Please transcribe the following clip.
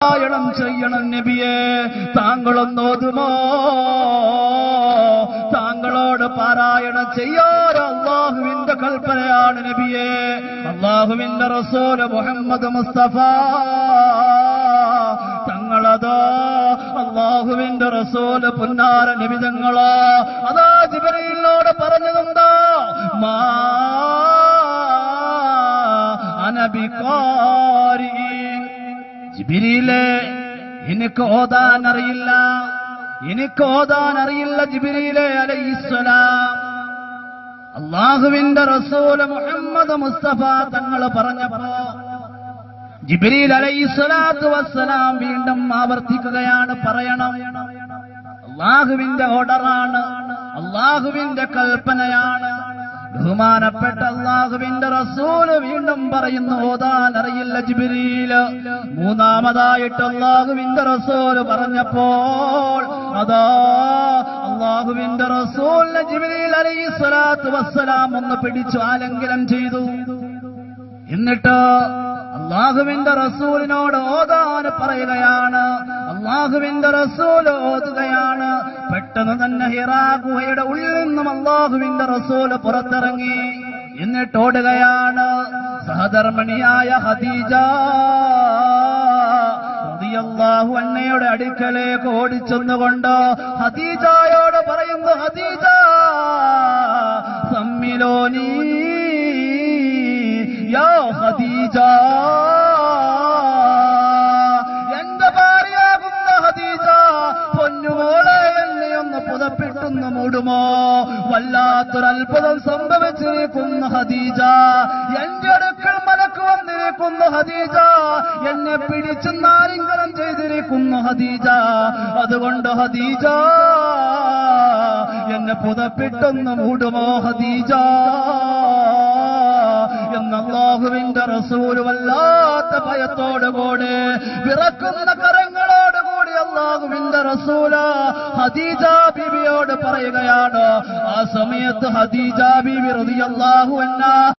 പാരായണം ചെയ്യണം നബിയെ. താങ്കളൊന്നോതുമോ? താങ്കളോട് പാരായണം ചെയ്യാൻ അല്ലാഹുവിന്റെ കൽപ്പനയാണ് നബിയെ. അല്ലാഹുവിന്റെ റസൂൽ മുഹമ്മദ് മുസ്തഫ തങ്ങളതോ അല്ലാഹുവിന്റെ റസൂൽ പുന്നാര നബി തങ്ങളോ അതാ ജിബ്രീലിനോട് പറഞ്ഞതെന്താ? മാ അന ബിഖാരിഇൻ. ജിബ്രീലേ, എനിക്ക് ഓതാൻ അറിയില്ല, എനിക്ക് ഓതാൻ അറിയില്ല ജിബ്രീലേ അലൈഹിസ്സലാം. അല്ലാഹുവിന്റെ റസൂൽ മുഹമ്മദ് മുസ്തഫ തങ്ങൾ പറഞ്ഞപ്പോ ജിബ്രീൽ അലൈഹിസ്സലാത്തു വസ്സലാം വീണ്ടും ആവർത്തിക്കുകയാണ്, പറയണം. അല്ലാഹുവിന്റെ ഓർഡറാണ്, അല്ലാഹുവിന്റെ കൽപ്പനയാണ്. ബഹുമാനപ്പെട്ട അല്ലാഹുവിന്റെ റസൂൽ വീണ്ടും പറയുന്നു, ഓതാൻ അറിയില്ല ജിബ്രീല്. മൂന്നാമതായിട്ട് അല്ലാഹുവിന്റെ റസൂൽ പറഞ്ഞപ്പോൾ അതാ അല്ലാഹുവിന്റെ റസൂലിനെ ജിബ്രീൽ അലൈഹിസ്സലാത്തു വസ്സലാം ഒന്ന് പിടിച്ചു ആലിംഗനം ചെയ്തു. എന്നിട്ട് അല്ലാഹുവിന്റെ റസൂലിനോട് ഓതാൻ പറയുകയാണ്. അല്ലാഹുവിന്റെ റസൂൽ ഓതുകയാണ്. പെട്ടെന്ന് തന്നെ ഹിറാ ഗുഹയുടെ ഉള്ളിൽ നിന്നും അല്ലാഹുവിന്റെ റസൂൽ പുറത്തിറങ്ങി. എന്നിട്ട് ഓടുകയാണ്. സഹധർമ്മിണിയായ ഖദീജ റളിയല്ലാഹു അൻഹയുടെ അടുക്കലേക്ക് ഓടിച്ചെന്നുകൊണ്ട് ഖദീജയോട് പറയുന്നു, ഖദീജ സമ്മിലോനി യാ ഖദീജ, എന്റെ ഭാര്യയാകുന്ന ഖദീജ, പൊന്നുമോളെ എന്നെ ഒന്ന് പുതപ്പിട്ടൊന്ന് മൂടുമോ? വല്ലാത്തൊരു അത്ഭുതം സംഭവിച്ചിരിക്കുന്നു ഖദീജ. എന്റെ അടുക്കൽ മലക്ക് വന്നിരിക്കുന്നു ഖദീജ, എന്നെ പിടിച്ചു നാലിംഗനം ചെയ്തിരിക്കുന്നു ഖദീജ. അതുകൊണ്ട് ഖദീജ എന്നെ പുതപ്പിട്ടൊന്ന് മൂടുമോ ഖദീജ എന്ന് അല്ലാഹുവിന്റെ റസൂൽ വല്ലാത്ത ഭയത്തോടുകൂടി വിറക്കുന്ന കരങ്ങളോടുകൂടി അല്ലാഹുവിന്റെ റസൂല് ഖദീജ ബീവിയോട് പറയുകയാണ്. ആ സമയത്ത് ഖദീജ ബീവി റളിയല്ലാഹു അൻഹാ